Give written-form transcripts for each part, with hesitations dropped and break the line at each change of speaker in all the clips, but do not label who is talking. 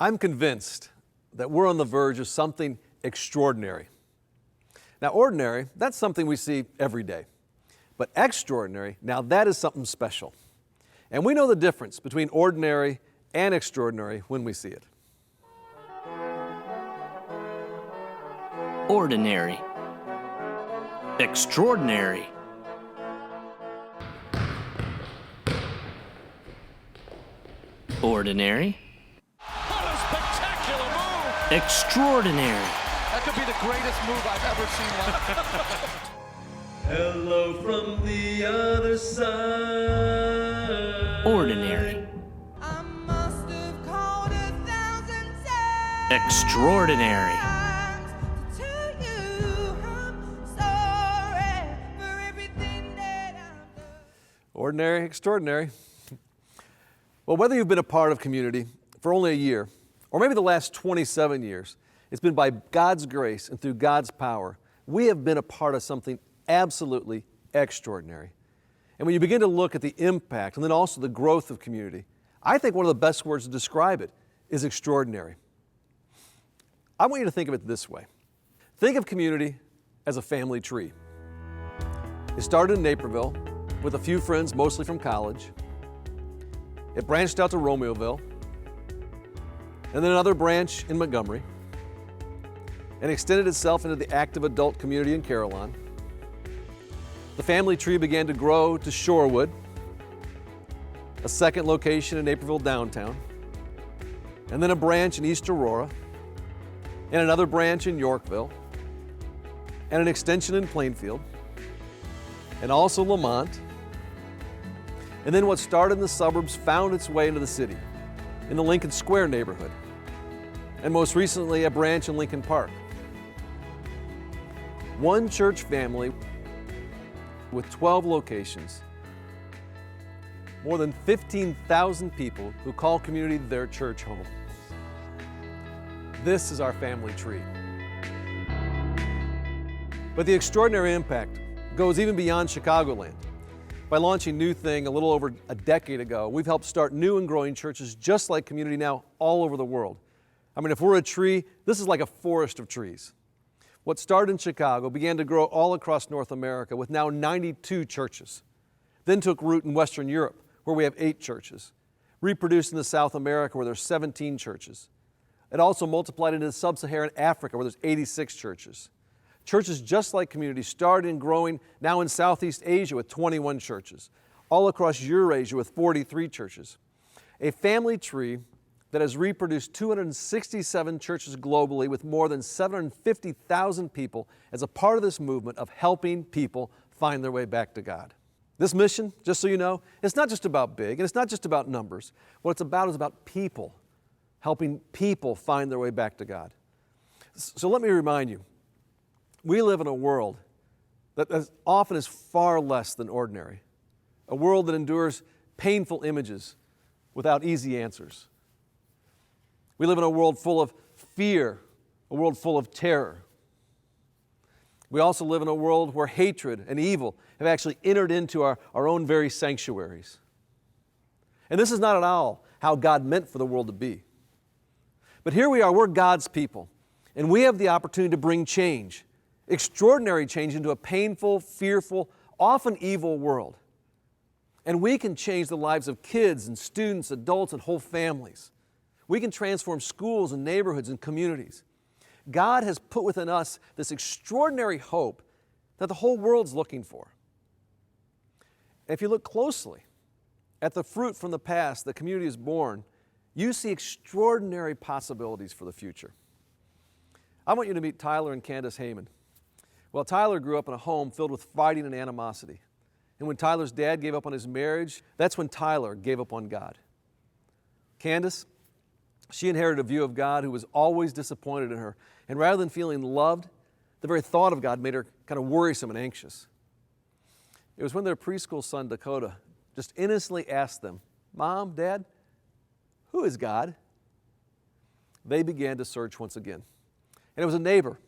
I'm convinced that we're on the verge of something extraordinary. Now, ordinary, that's something we see every day. But extraordinary, now that is something special. And we know the difference between ordinary and extraordinary when we see it.
Ordinary. Extraordinary. Ordinary.
What a spectacular move!
Extraordinary.
That could be the greatest move I've ever seen.
Hello from the other side.
Ordinary.
I must have called 1,000 times
Extraordinary.
to tell you I'm sorry for everything that I've done.
Ordinary, extraordinary. Well, whether you've been a part of community for only a year, or maybe the last 27 years, it's been by God's grace and through God's power, we have been a part of something absolutely extraordinary. And when you begin to look at the impact and then also the growth of community, I think one of the best words to describe it is extraordinary. I want you to think of it this way. Think of community as a family tree. It started in Naperville with a few friends, mostly from college. It branched out to Romeoville, and then another branch in Montgomery, and extended itself into the active adult community in Carillon. The family tree began to grow to Shorewood, a second location in Naperville downtown, and then a branch in East Aurora, and another branch in Yorkville, and an extension in Plainfield, and also Lamont. And then what started in the suburbs found its way into the city, in the Lincoln Square neighborhood, and most recently a branch in Lincoln Park. One church family with 12 locations, more than 15,000 people who call community their church home. This is our family tree. But the extraordinary impact goes even beyond Chicagoland. By launching New Thing a little over a decade ago, we've helped start new and growing churches just like community now all over the world. I mean, if we're a tree, this is like a forest of trees. What started in Chicago began to grow all across North America with now 92 churches. Then took root in Western Europe, where we have 8 churches. Reproduced into South America, where there's 17 churches. It also multiplied into Sub-Saharan Africa, where there's 86 churches. Churches just like community started and growing now in Southeast Asia with 21 churches, all across Eurasia with 43 churches. A family tree that has reproduced 267 churches globally with more than 750,000 people as a part of this movement of helping people find their way back to God. This mission, just so you know, it's not just about big and it's not just about numbers. What it's about is about people, helping people find their way back to God. So let me remind you, we live in a world that as often is far less than ordinary, a world that endures painful images without easy answers. We live in a world full of fear, a world full of terror. We also live in a world where hatred and evil have actually entered into our own very sanctuaries. And this is not at all how God meant for the world to be. But here we are, we're God's people, and we have the opportunity to bring change, extraordinary change into a painful, fearful, often evil world. And we can change the lives of kids and students, adults, and whole families. We can transform schools and neighborhoods and communities. God has put within us this extraordinary hope that the whole world's looking for. And if you look closely at the fruit from the past the community has borne, you see extraordinary possibilities for the future. I want you to meet Tyler and Candace Heyman. Well, Tyler grew up in a home filled with fighting and animosity. And when Tyler's dad gave up on his marriage, that's when Tyler gave up on God. Candace, she inherited a view of God who was always disappointed in her. And rather than feeling loved, the very thought of God made her kind of worrisome and anxious. It was when their preschool son, Dakota, just innocently asked them, "Mom, Dad, who is God?" They began to search once again. And it was a neighbor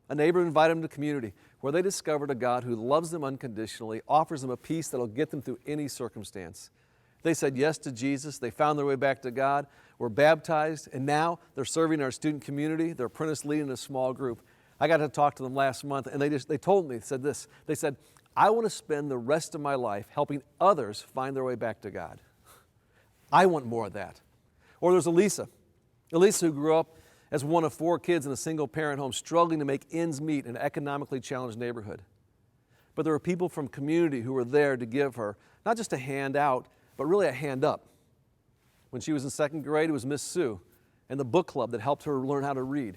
who invited them to community, where they discovered a God who loves them unconditionally, offers them a peace that'll get them through any circumstance. They said yes to Jesus. They found their way back to God, were baptized, and now they're serving our student community. They're apprentice leading a small group. I got to talk to them last month, and they told me, said this. They said, I want to spend the rest of my life helping others find their way back to God. I want more of that. Or there's Elisa. Elisa, who grew up as one of 4 kids in a single-parent home, struggling to make ends meet in an economically challenged neighborhood. But there were people from community who were there to give her not just a hand out, but really a hand up. When she was in 2nd grade, it was Miss Sue and the book club that helped her learn how to read.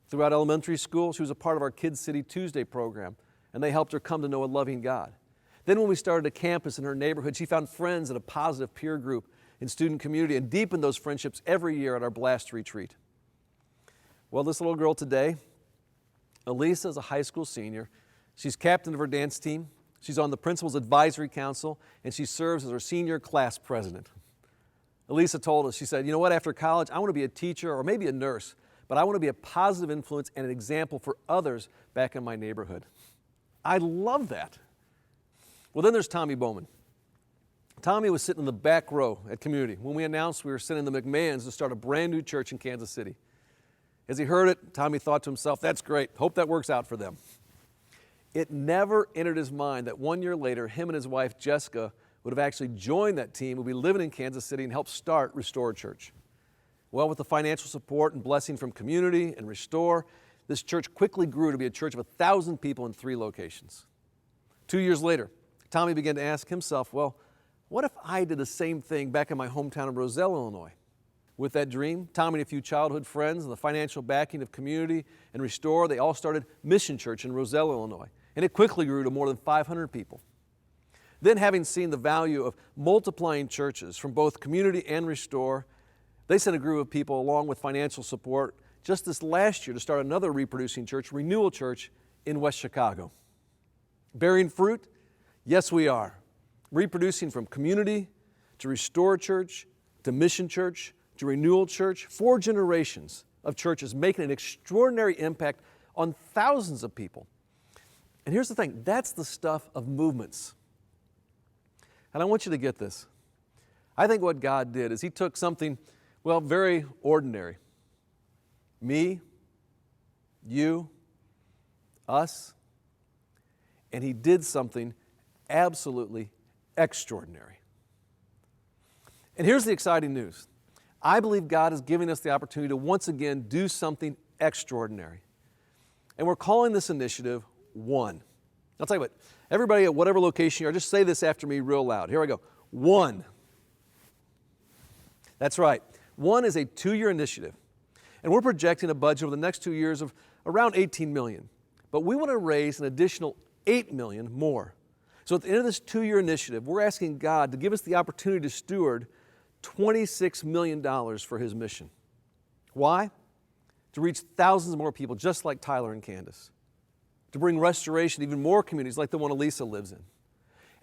Throughout elementary school, she was a part of our Kids City Tuesday program, and they helped her come to know a loving God. Then when we started a campus in her neighborhood, she found friends in a positive peer group in student community and deepened those friendships every year at our Blast Retreat. Well, this little girl today, Elisa, is a high school senior. She's captain of her dance team. She's on the principal's advisory council, and she serves as her senior class president. Elisa told us, she said, you know what, after college, I want to be a teacher or maybe a nurse, but I want to be a positive influence and an example for others back in my neighborhood. I love that. Well, then there's Tommy Bowman. Tommy was sitting in the back row at Community when we announced we were sending the McMahons to start a brand new church in Kansas City. As he heard it, Tommy thought to himself, that's great, hope that works out for them. It never entered his mind that 1 year later, him and his wife, Jessica, would have actually joined that team, would be living in Kansas City and help start Restore Church. Well, with the financial support and blessing from Community and Restore, this church quickly grew to be a church of 1,000 people in 3 locations. 2 years later, Tommy began to ask himself, well, what if I did the same thing back in my hometown of Roselle, Illinois? With that dream, Tommy and a few childhood friends and the financial backing of Community and Restore, they all started Mission Church in Roselle, Illinois. And it quickly grew to more than 500 people. Then, having seen the value of multiplying churches from both Community and Restore, they sent a group of people along with financial support just this last year to start another reproducing church, Renewal Church, in West Chicago. Bearing fruit? Yes, we are. Reproducing from Community to Restore Church to Mission Church to Renewal Church, 4 generations of churches making an extraordinary impact on thousands of people. And here's the thing, that's the stuff of movements. And I want you to get this. I think what God did is He took something, well, very ordinary. Me, you, us, and He did something absolutely extraordinary. And here's the exciting news. I believe God is giving us the opportunity to once again do something extraordinary. And we're calling this initiative One. I'll tell you what, everybody at whatever location you are, just say this after me real loud. Here I go. One. That's right. One is a 2-year initiative. And we're projecting a budget over the next 2 years of around $18 million. But we want to raise an additional $8 million more. So at the end of this 2-year initiative, we're asking God to give us the opportunity to steward $26 million for His mission. Why? To reach thousands more people just like Tyler and Candace. To bring restoration to even more communities like the one Elisa lives in.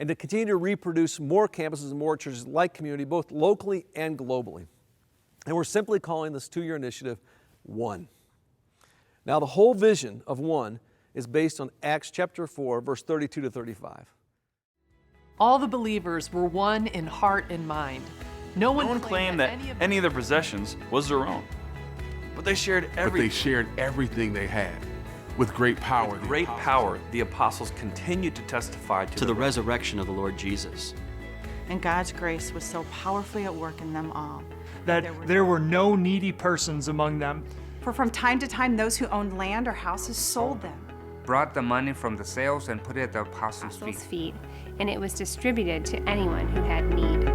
And to continue to reproduce more campuses and more churches like Community, both locally and globally. And we're simply calling this 2-year initiative One. Now the whole vision of One is based on Acts chapter 4, verse 32 to 35.
All the believers were one in heart and mind. No one
claimed that any of their possessions was their own. But they shared everything
they had. With great power,
the apostles continued to testify
to the resurrection of the Lord Jesus.
And God's grace was so powerfully at work in them all.
That there were no needy persons among them.
For from time to time, those who owned land or houses sold them,
brought the money from the sales and put it at the apostles' feet.
And it was distributed to anyone who had need.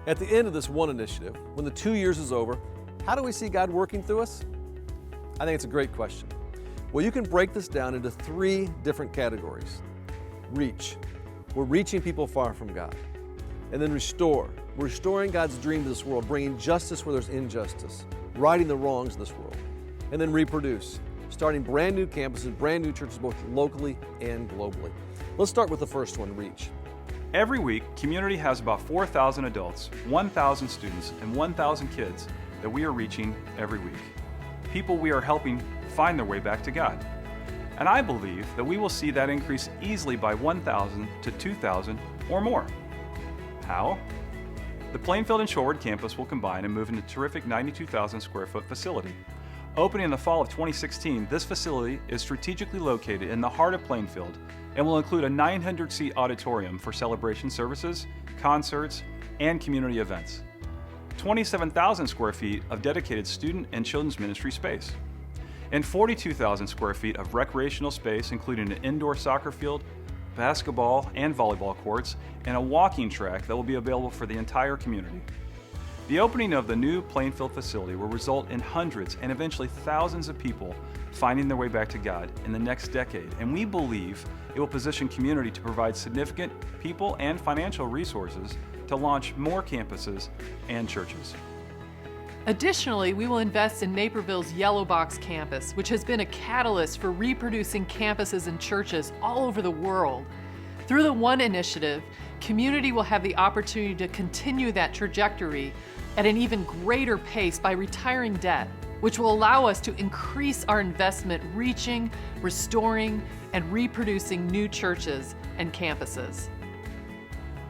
At the end of this One initiative, when the 2 years is over, how do we see God working through us? I think it's a great question. Well, you can break this down into 3 different categories. Reach. We're reaching people far from God. And then restore. We're restoring God's dream to this world, bringing justice where there's injustice, righting the wrongs of this world. And then reproduce, starting brand new campuses, brand new churches, both locally and globally. Let's start with the first one, reach.
Every week, Community has about 4,000 adults, 1,000 students, and 1,000 kids that we are reaching every week. People we are helping find their way back to God. And I believe that we will see that increase easily by 1,000 to 2,000 or more. How? The Plainfield and Shorewood campus will combine and move into a terrific 92,000 square foot facility. Opening in the fall of 2016, this facility is strategically located in the heart of Plainfield and will include a 900-seat auditorium for celebration services, concerts, and community events. 27,000 square feet of dedicated student and children's ministry space, and 42,000 square feet of recreational space, including an indoor soccer field, basketball and volleyball courts, and a walking track that will be available for the entire community. The opening of the new Plainfield facility will result in hundreds and eventually thousands of people finding their way back to God in the next decade, and we believe it will position community to provide significant people and financial resources to launch more campuses and churches.
Additionally, we will invest in Naperville's Yellow Box campus, which has been a catalyst for reproducing campuses and churches all over the world. Through the One Initiative, community will have the opportunity to continue that trajectory at an even greater pace by retiring debt, which will allow us to increase our investment reaching, restoring, and reproducing new churches and campuses.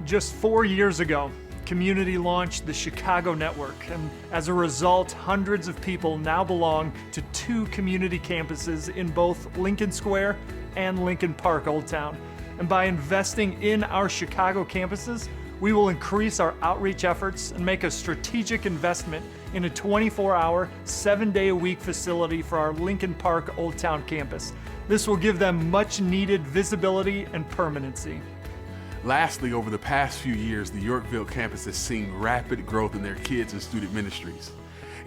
Just 4 years ago, Community launched the Chicago Network, and as a result, hundreds of people now belong to 2 community campuses in both Lincoln Square and Lincoln Park, Old Town. And by investing in our Chicago campuses, we will increase our outreach efforts and make a strategic investment in a 24-hour, 7-day-a-week facility for our Lincoln Park Old Town campus. This will give them much-needed visibility and permanency.
Lastly, over the past few years, the Yorkville campus has seen rapid growth in their kids and student ministries.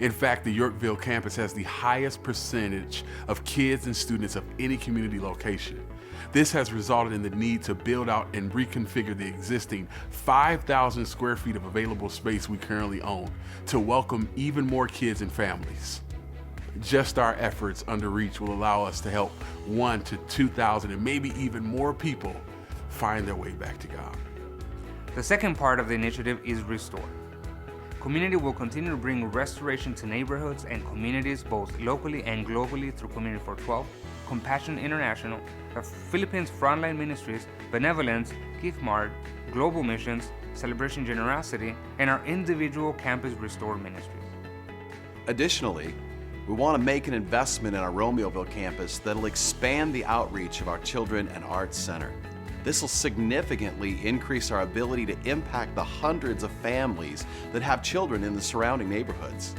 In fact, the Yorkville campus has the highest percentage of kids and students of any community location. This has resulted in the need to build out and reconfigure the existing 5,000 square feet of available space we currently own to welcome even more kids and families. Just our efforts under Reach will allow us to help 1,000 to 2,000 and maybe even more people find their way back to God.
The second part of the initiative is Restore. Community will continue to bring restoration to neighborhoods and communities both locally and globally through Community for 12, Compassion International, the Philippines Frontline Ministries, Benevolence, Gift Mart, Global Missions, Celebration Generosity, and our individual Campus Restore ministries.
Additionally, we want to make an investment in our Romeoville campus that'll expand the outreach of our Children and Arts Center. This will significantly increase our ability to impact the hundreds of families that have children in the surrounding neighborhoods.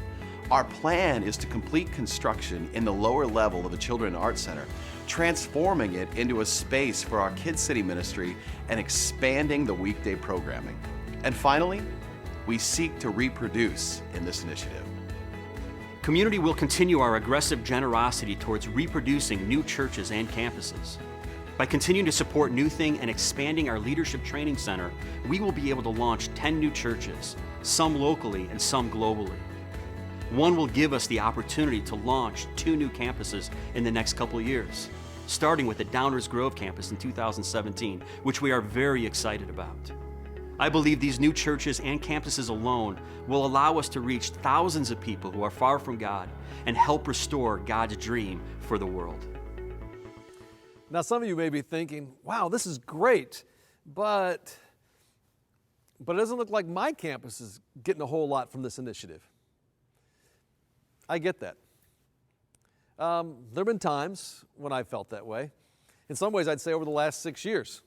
Our plan is to complete construction in the lower level of the Children and Arts Center, transforming it into a space for our Kid City ministry and expanding the weekday programming. And finally, we seek to reproduce in this initiative.
Community will continue our aggressive generosity towards reproducing new churches and campuses. By continuing to support New Thing and expanding our Leadership Training Center, we will be able to launch 10 new churches, some locally and some globally. One will give us the opportunity to launch 2 new campuses in the next couple of years, starting with the Downers Grove campus in 2017, which we are very excited about. I believe these new churches and campuses alone will allow us to reach thousands of people who are far from God and help restore God's dream for the world.
Now, some of you may be thinking, wow, this is great, but it doesn't look like my campus is getting a whole lot from this initiative. I get that. There have been times when I felt that way. In some ways, I'd say over the last 6 years,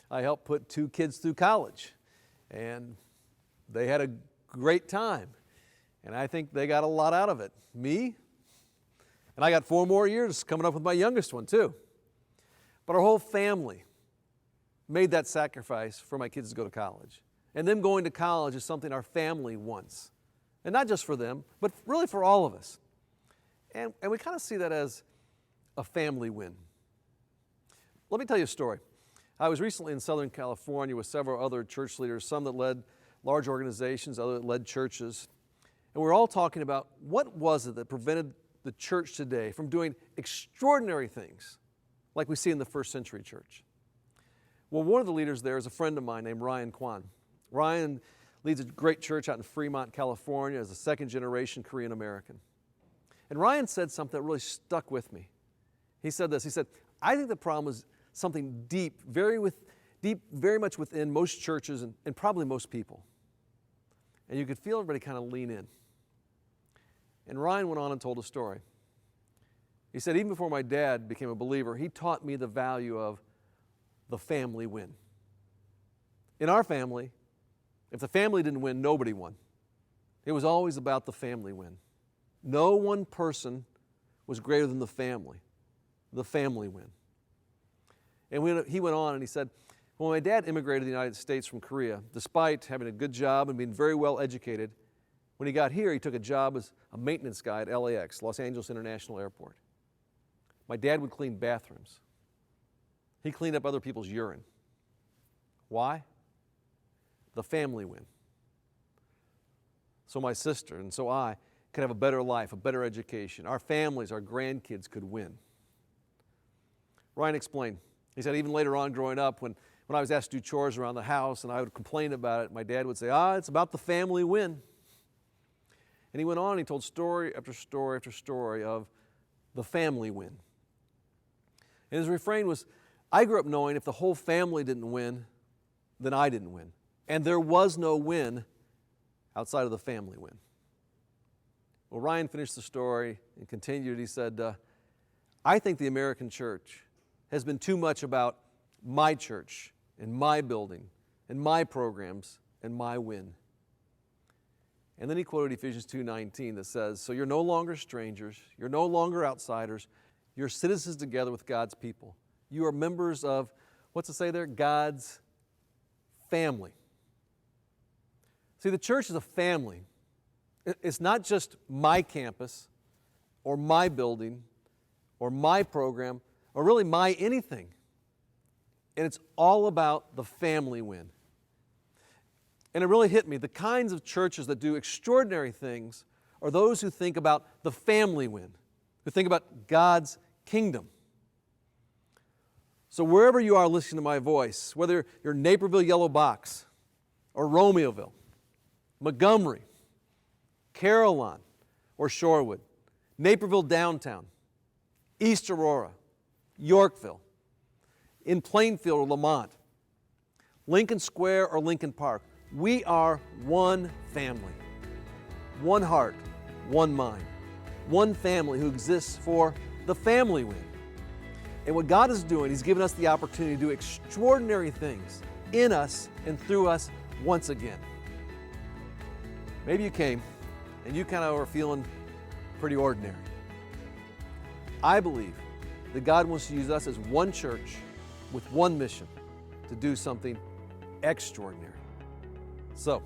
I helped put 2 kids through college, and they had a great time, and I think they got a lot out of it. Me, and I got 4 more years coming up with my youngest one, too. But our whole family made that sacrifice for my kids to go to college. And them going to college is something our family wants. And not just for them, but really for all of us. And we kind of see that as a family win. Let me tell you a story. I was recently in Southern California with several other church leaders, some that led large organizations, others that led churches. And we were all talking about what was it that prevented the church today from doing extraordinary things like we see in the first century church. Well, one of the leaders there is a friend of mine named Kwon. Ryan leads a great church out in Fremont, California as a second-generation Korean American. And Ryan said something that really stuck with me. He said this, he said, I think the problem is something deep, very much within most churches and probably most people. And you could feel everybody kind of lean in. And Ryan went on and told a story. He said, even before my dad became a believer, he taught me the value of the family win. In our family, if the family didn't win, nobody won. It was always about the family win. No one person was greater than the family win. And he went on and he said, when my dad immigrated to the United States from Korea, despite having a good job and being very well educated, when he got here, he took a job as a maintenance guy at LAX, Los Angeles International Airport. My dad would clean bathrooms. He cleaned up other people's urine. Why? The family win. So my sister and so I could have a better life, a better education. Our families, our grandkids could win. Ryan explained. He said even later on growing up, when I was asked to do chores around the house and I would complain about it, my dad would say, it's about the family win. And he went on and he told story after story after story of the family win. And his refrain was, I grew up knowing if the whole family didn't win, then I didn't win. And there was no win outside of the family win. Well, Ryan finished the story and continued. He said, I think the American church has been too much about my church and my building and my programs and my win. And then he quoted Ephesians 2:19 that says, so you're no longer strangers, you're no longer outsiders, you're citizens together with God's people. You are members of, what's it say there? God's family. See, the church is a family. It's not just my campus or my building or my program or really my anything. And it's all about the family win. And it really hit me. The kinds of churches that do extraordinary things are those who think about the family win, who think about God's kingdom. So wherever you are listening to my voice, whether you're Naperville Yellow Box or Romeoville, Montgomery, Carolyn, or Shorewood, Naperville Downtown, East Aurora, Yorkville, in Plainfield or Lamont, Lincoln Square or Lincoln Park, we are one family, one heart, one mind, one family who exists for the family win. And what God is doing, He's given us the opportunity to do extraordinary things in us and through us once again. Maybe you came and you kind of are feeling pretty ordinary. I believe that God wants to use us as one church with one mission to do something extraordinary. So,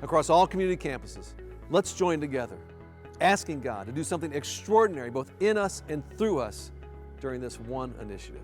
across all community campuses, let's join together, asking God to do something extraordinary both in us and through us during this one initiative.